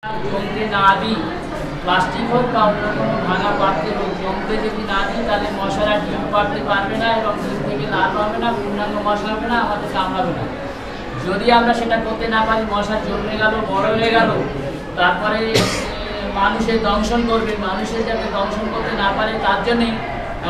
জমতে না দিই, প্লাস্টিক হোক বা অন্য কোনো ভাঙা পাত্রে হোক, জমতে যদি না দিই তাহলে মশারা ডিম পাড়তে পারবে না এবং ডিম থেকে লাভ হবে না, পূর্ণাঙ্গ মশা হবে না, আমাদের কামড়াবে না। যদি আমরা সেটা করতে না পারি, মশা জন্মে গেল, বড় হয়ে গেল, তারপরে মানুষের দংশন করবে, মানুষের যাতে দংশন করতে না পারে তার জন্যেই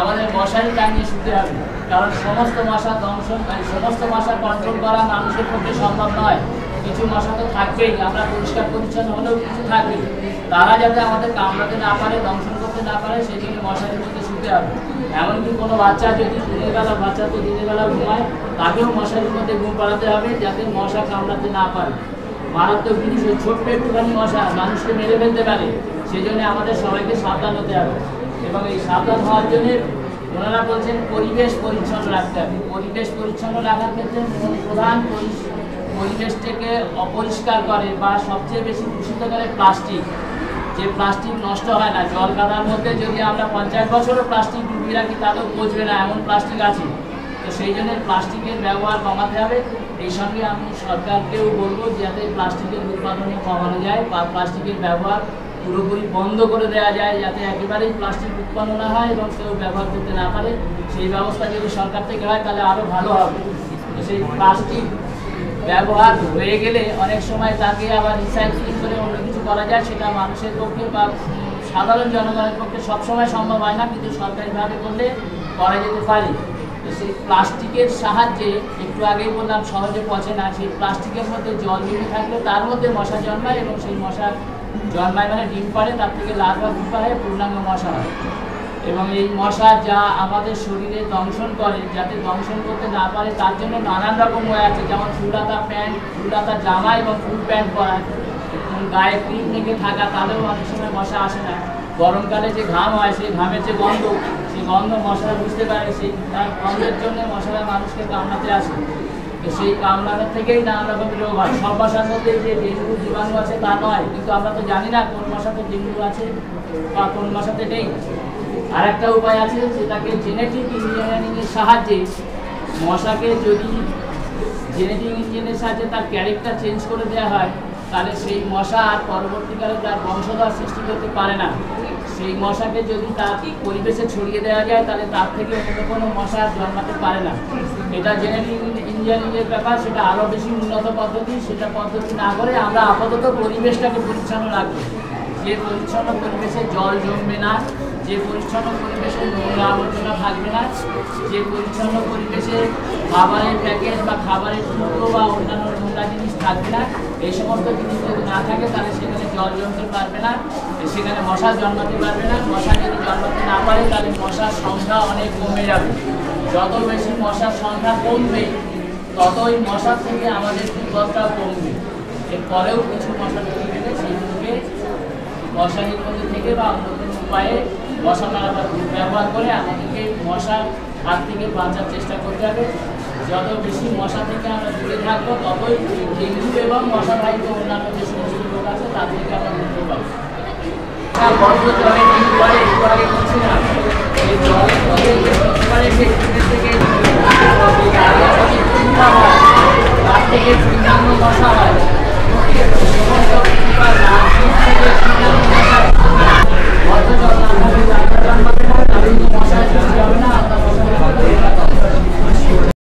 আমাদের মশারি টাঙিয়ে শুতে হবে। কারণ সমস্ত মশা দংশন, সমস্ত মশা কন্ট্রোল করা মানুষের পক্ষে সম্ভব নয়। কিছু মশা তো থাকবেই, আমরা পরিষ্কার পরিচ্ছন্ন হলেও কিছু থাকবে, তারা যাতে আমাদের কামড়াতে না পারে, দংশন করতে না পারে, সেই জন্য মশারির মধ্যে শুতে হবে। এমনকি কোনো বাচ্চা যদি দিনের বেলা, বাচ্চা তো দিনের বেলা ঘুমায়, তাকেও মশারির মধ্যে ঘুম পাড়াতে হবে যাতে মশা কামড়াতে না পারে। মারাত্মক জিনিস, ওই ছোট্ট একটুখানি মশা মানুষকে মেরে ফেলতে পারে, সেই জন্য আমাদের সবাইকে সাবধান হতে হবে। এবং এই সাবধান হওয়ার জন্য ওনারা বলছেন পরিবেশ পরিচ্ছন্ন রাখতে হবে। পরিবেশ পরিচ্ছন্ন রাখার ক্ষেত্রে প্রধান পরিবেশটাকে অপরিষ্কার করে বা সবচেয়ে বেশি দূষিত করে প্লাস্টিক। যে প্লাস্টিক নষ্ট হয় না, জল কাদার মধ্যে যদি আমরা 50 বছরও প্লাস্টিক ডুবিয়ে রাখি তাতেও পচবে না, এমন প্লাস্টিক আছে। তো সেই জন্য প্লাস্টিকের ব্যবহার কমাতে হবে। এই সঙ্গে আমি সরকারকেও বলবো যাতে প্লাস্টিকের উৎপাদনে কমানো যায় বা প্লাস্টিকের ব্যবহার পুরোপুরি বন্ধ করে দেওয়া যায়, যাতে একেবারেই প্লাস্টিক উৎপন্ন না হয় এবং কেউ ব্যবহার করতে না পারে। সেই ব্যবস্থা যদি সরকার থেকে হয় তাহলে আরও ভালো হবে। তো সেই প্লাস্টিক ব্যবহার হয়ে গেলে অনেক সময় তাকে আবার রিসাইক্লিং করে অন্য কিছু করা যায়, সেটা মানুষের পক্ষে বা সাধারণ জনগণের পক্ষে সবসময় সম্ভব হয় না, কিন্তু সরকারিভাবে করলে করা যেতে পারে। তো সেই প্লাস্টিকের সাহায্যে, একটু আগেই বললাম সহজে পচে না, সেই প্লাস্টিকের মধ্যে জল জমে থাকলে তার মধ্যে মশা জন্মায় এবং সেই মশা জন্মায় মানে ডিম পাড়ে, তার থেকে লার্ভা ডিম্পা হয়ে পূর্ণাঙ্গ মশা হয়। এবং এই মশা যা আমাদের শরীরে দংশন করে, যাতে দংশন করতে না পারে তার জন্য নানান রকম ওয়ে আছে, যেমন ফুলহাতা প্যান্ট, ফুলহাতা জামা এবং ফুল প্যান্ট পরা, গায়ে ক্রিম মেখে থাকা, তাহলেও অনেক সময় মশা আসে না। গরমকালে যে ঘাম হয়, সেই ঘামের যে গন্ধ, সেই গন্ধ মশারা বুঝতে পারে, সেই তার গন্ধের জন্য মশারা মানুষকে কামড়াতে আসে। তো সেই কামড়ানোর থেকেই নানান রকম রোগ হয়। সব মশার মধ্যে যে ডেঙ্গু জীবাণু আছে তা নয়, কিন্তু আমরা তো জানি না কোন মশাতে ডেঙ্গু আছে বা কোন মশাতে নেই। আর একটা উপায় আছে, সেটাকে জেনেটিক ইঞ্জিনিয়ারিংয়ের সাহায্যে মশাকে যদি জেনেটিক ইঞ্জিনিয়ারের সাহায্যে তার ক্যারেক্টার চেঞ্জ করে দেওয়া হয়, তাহলে সেই মশা আর পরবর্তীকালে তার বংশধর সৃষ্টি করতে পারে না। সেই মশাকে যদি তার পরিবেশে ছড়িয়ে দেওয়া যায়, তাহলে তার থেকে অন্য কোনো মশা জন্মাতে পারে না। এটা জেনেটিক ইঞ্জিনিয়ারিংয়ের ব্যাপার, সেটা আরও বেশি উন্নত পদ্ধতি। সেটা পদ্ধতি না করে আমরা আপাতত পরিবেশটাকে পরিচ্ছন্ন রাখবো। যে পরিচ্ছন্ন পরিবেশে জল জমবে না, যে পরিচ্ছন্ন পরিবেশে নোংরা আবর্জনা থাকবে না, যে পরিচ্ছন্ন পরিবেশে খাবারের প্যাকেট বা খাবারের টুকরো বা অন্যান্য নোংরা জিনিস থাকবে না, এই সমস্ত জিনিস যদি না থাকে তাহলে সেখানে জল জমতে পারবে না, সেখানে মশা জন্মাতে পারবে না। মশা যদি জন্মাতে না পারে তাহলে মশার সংখ্যা অনেক কমে যাবে। যত বেশি মশার সংখ্যা কমবে, ততই মশার থেকে আমাদের বিপদটাও কমবে। এরপরেও কিছু মশা ঢুকে গেলে সেইগুলোকে মশারির মধ্যে থেকে বা অন্য কোনো উপায়ে মশা মারা ব্যবহার করে আমাদেরকে মশার হাত থেকে বাঁচার চেষ্টা করতে হবে। যত বেশি মশা থেকে আমরা দূরে থাকবো, ততই ডেঙ্গু এবং মশাবাহিত অন্যান্য যে সমস্ত রোগ আছে তার থেকে আমরা মুক্তি পাবো। বদ্ধ জলে ডিম করে একটু আগে বলছি না, এই জলের মধ্যে থেকে